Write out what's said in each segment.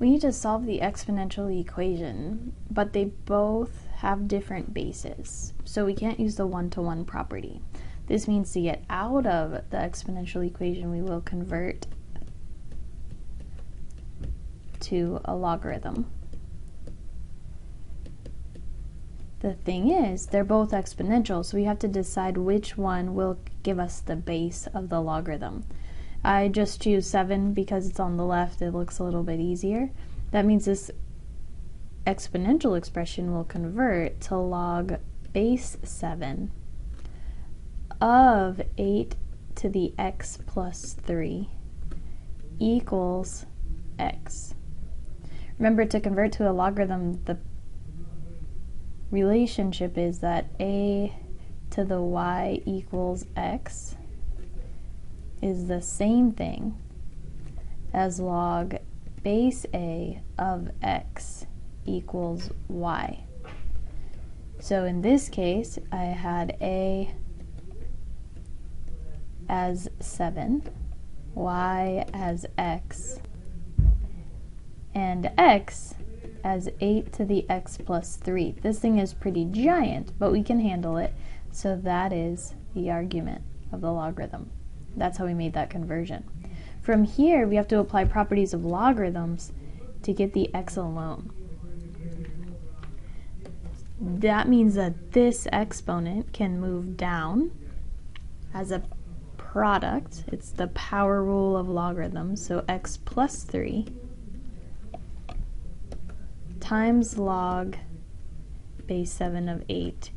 We need to solve the exponential equation, but they both have different bases, so we can't use the one-to-one property. This means to get out of the exponential equation, we will convert to a logarithm. The thing is, they're both exponential, so we have to decide which one will give us the base of the logarithm. I just choose 7 because it's on the left, it looks a little bit easier. That means this exponential expression will convert to log base 7 of 8 to the x plus 3 equals x. Remember, to convert to a logarithm, the relationship is that a to the y equals x is the same thing as log base a of x equals y. So in this case, I had a as 7, y as x, and x as 8 to the x plus 3. This thing is pretty giant, but we can handle it, so that is the argument of the logarithm. That's how we made that conversion. From here, we have to apply properties of logarithms to get the x alone. That means that this exponent can move down as a product. It's the power rule of logarithms, so x plus 3 times log base 7 of 8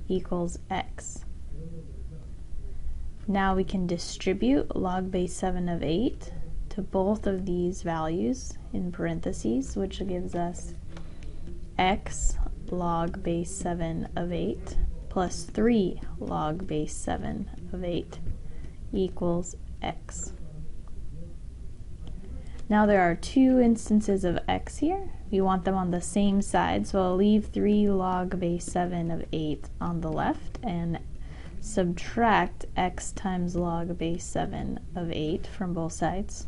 equals x. Now we can distribute log base 7 of 8 to both of these values in parentheses, which gives us x log base 7 of 8 plus 3 log base 7 of 8 equals x. Now there are two instances of x here. We want them on the same side, so I'll leave 3 log base 7 of 8 on the left and subtract x times log base 7 of 8 from both sides.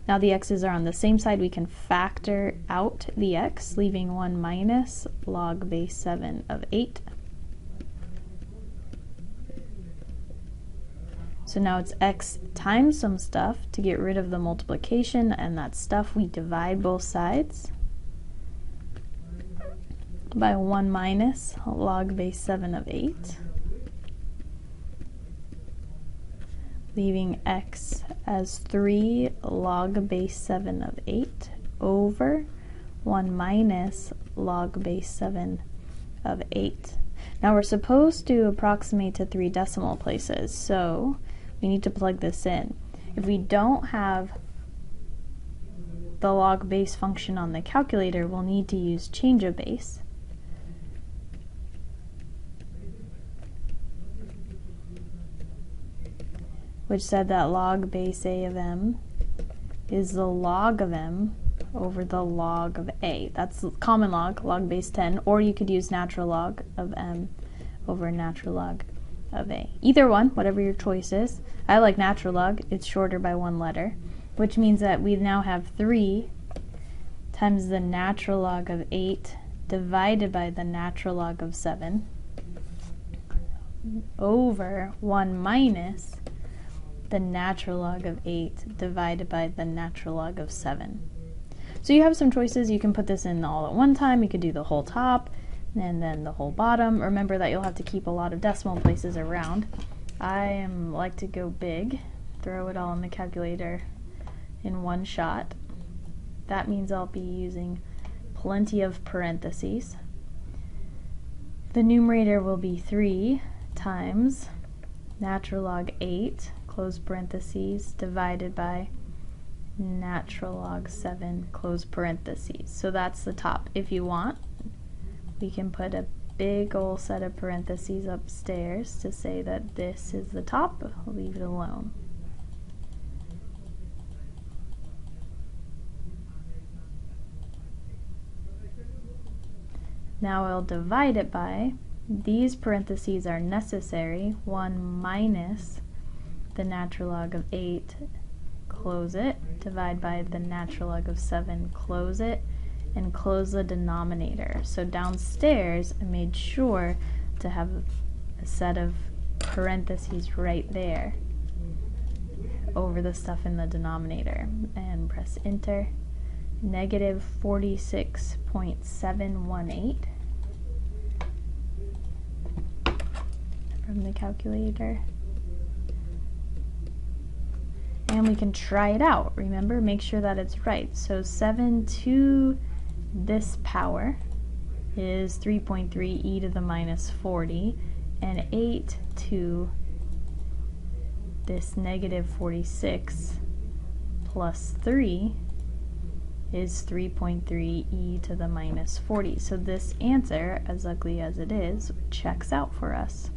Now the x's are on the same side, we can factor out the x, leaving 1 minus log base 7 of 8. So now it's x times some stuff to get rid of the multiplication, and that stuff we divide both sides by 1 minus log base 7 of 8, leaving x as 3 log base 7 of 8 over 1 minus log base 7 of 8. Now we're supposed to approximate to 3 decimal places, so we need to plug this in. If we don't have the log base function on the calculator, we'll need to use change of base. Which said that log base a of m is the log of m over the log of a. That's common log base 10, or you could use natural log of m over natural log of a. Either one, whatever your choice is. I like natural log, it's shorter by 1 letter, which means that we now have 3 times the natural log of 8 divided by the natural log of 7 over 1 minus the natural log of 8 divided by the natural log of 7. So you have some choices. You can put this in all at one time, you could do the whole top and then the whole bottom. Remember that you'll have to keep a lot of decimal places around. I like to go big, throw it all in the calculator in one shot. That means I'll be using plenty of parentheses. The numerator will be 3 times natural log 8, close parentheses, divided by natural log 7, close parentheses. So that's the top. If you want, we can put a big old set of parentheses upstairs to say that this is the top. I'll leave it alone. Now I'll divide it by, these parentheses are necessary, 1 minus the natural log of 8, close it, divide by the natural log of 7, close it, and close the denominator. So downstairs, I made sure to have a set of parentheses right there over the stuff in the denominator, and press enter. Negative 46.718 from the calculator. And we can try it out. Remember, make sure that it's right. So 7 to this power is 3.3 e to the minus 40, and 8 to this negative 46 plus 3 is 3.3 e to the minus 40. So this answer, as ugly as it is, checks out for us.